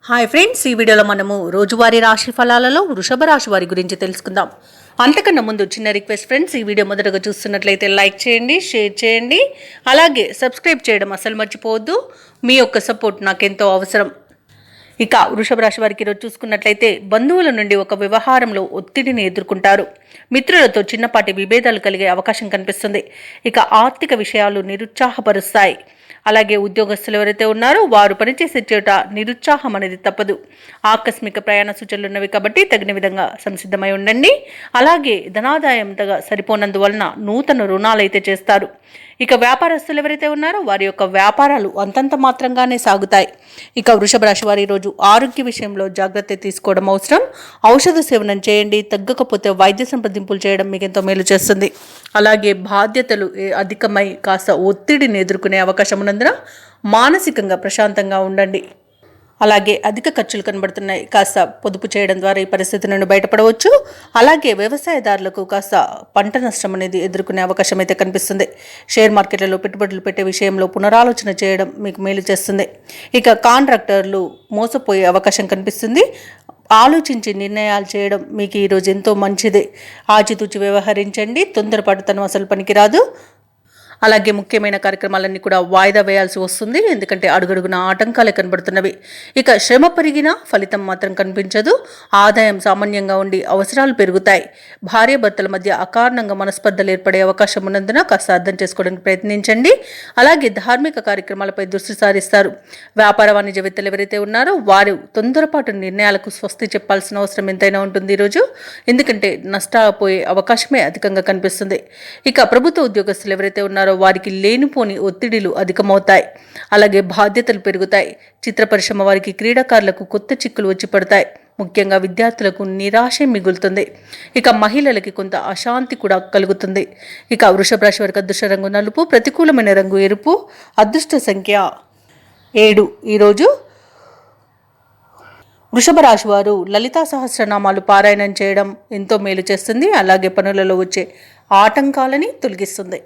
Hi friends, ఈ వీడియోలో మనము రోజువారీ రాశి ఫలాలలో వృషభ రాశి వారి గురించి తెలుసుకుందాం. అంతకన్నా ముందు చిన్న రిక్వెస్ట్ ఫ్రెండ్స్, ఈ వీడియో మొదటగా చూస్తున్నట్లయితే లైక్ చేయండి, షేర్ చేయండి, అలాగే సబ్స్క్రైబ్ చేయడం అసలు మర్చిపోవద్దు. మీ యొక్క సపోర్ట్ నాకెంతో అవసరం. ఇక వృషభ రాశి వారికి ఈరోజు చూసుకున్నట్లయితే బంధువుల నుండి ఒక వ్యవహారంలో ఒత్తిడిని ఎదుర్కొంటారు. మిత్రులతో చిన్నపాటి విభేదాలు కలిగే అవకాశం కనిపిస్తుంది. ఇక ఆర్థిక విషయాలు నిరుత్సాహపరుస్తాయి. అలాగే ఉద్యోగస్తులు ఎవరైతే ఉన్నారో వారు పనిచేసే చోట నిరుత్సాహం అనేది తప్పదు. ఆకస్మిక ప్రయాణ సూచనలు ఉన్నవి కాబట్టి తగిన విధంగా సంసిద్ధమై ఉండండి. అలాగే ధనాదాయం సరిపోనందువలన నూతన రుణాలు అయితే చేస్తారు. ఇక వ్యాపారస్తులు ఎవరైతే ఉన్నారో వారి యొక్క వ్యాపారాలు అంతంత మాత్రంగానే సాగుతాయి. ఇక వృషభ రాశి వారి ఈరోజు ఆరోగ్య విషయంలో జాగ్రత్త తీసుకోవడం అవసరం. ఔషధ సేవనం చేయండి, తగ్గకపోతే వైద్య సంప్రదింపులు చేయడం మీకు ఎంతో మేలు చేస్తుంది. అలాగే బాధ్యతలు అధికమై కాస్త ఒత్తిడిని ఎదుర్కొనే అవకాశం ఉన్నందున మానసికంగా ప్రశాంతంగా ఉండండి. అలాగే అధిక ఖర్చులు కనబడుతున్నాయి, కాస్త పొదుపు చేయడం ద్వారా ఈ పరిస్థితి నుండి బయటపడవచ్చు. అలాగే వ్యవసాయదారులకు కాస్త పంట నష్టం అనేది ఎదుర్కొనే అవకాశం అయితే కనిపిస్తుంది. షేర్ మార్కెట్లలో పెట్టుబడులు పెట్టే విషయంలో పునరాలోచన చేయడం మీకు మేలు చేస్తుంది. ఇక కాంట్రాక్టర్లు మోసపోయే అవకాశం కనిపిస్తుంది. ఆలోచించి నిర్ణయాలు చేయడం మీకు ఈరోజు ఎంతో మంచిదే. ఆచితూచి వ్యవహరించండి, తొందరపాటుతనం అసలు పనికిరాదు. అలాగే ముఖ్యమైన కార్యక్రమాలన్నీ కూడా వాయిదా వేయాల్సి వస్తుంది, ఎందుకంటే అడుగడుగున ఆటంకాలే కనబడుతున్నవి. ఇక శ్రమ పెరిగినా ఫలితం మాత్రం కనిపించదు. ఆదాయం సామాన్యంగా ఉండి అవసరాలు పెరుగుతాయి. భార్యాభర్తల మధ్య అకారణంగా మనస్పర్ధలు ఏర్పడే అవకాశం ఉన్నందున కాస్త అర్థం చేసుకోవడానికి ప్రయత్నించండి. అలాగే ధార్మిక కార్యక్రమాలపై దృష్టి సారిస్తారు. వ్యాపార వాణిజ్యవేత్తలు ఎవరైతే ఉన్నారో వారు తొందరపాటు నిర్ణయాలకు స్వస్తి చెప్పాల్సిన అవసరం ఎంతైనా ఉంటుంది ఈరోజు, ఎందుకంటే నష్టపోయే అవకాశమే అధికంగా కనిపిస్తుంది. ఇక ప్రభుత్వ ఉద్యోగస్తులు ఎవరైతే ఉన్నారో వారికి లేనిపోని ఒత్తిడిలు అధికమవుతాయి. అలాగే బాధ్యతలు పెరుగుతాయి. చిత్ర పరిశ్రమ వారికి, క్రీడాకారులకు కొత్త చిక్కులు వచ్చి పడతాయి. ముఖ్యంగా విద్యార్థులకు నిరాశ మిగులుతుంది. ఇక మహిళలకి కొంత అశాంతి కూడా కలుగుతుంది. ఇక వృషభ రాశి వారికి అదృష్ట రంగు నలుపు, ప్రతికూలమైన రంగు ఎరుపు, అదృష్ట సంఖ్య 7. ఈరోజు వృషభ రాశి వారు లలితా సహస్రనామాలు పారాయణం చేయడం ఎంతో మేలు చేస్తుంది. అలాగే పనులలో వచ్చే ఆటంకాలని తొలగిస్తుంది.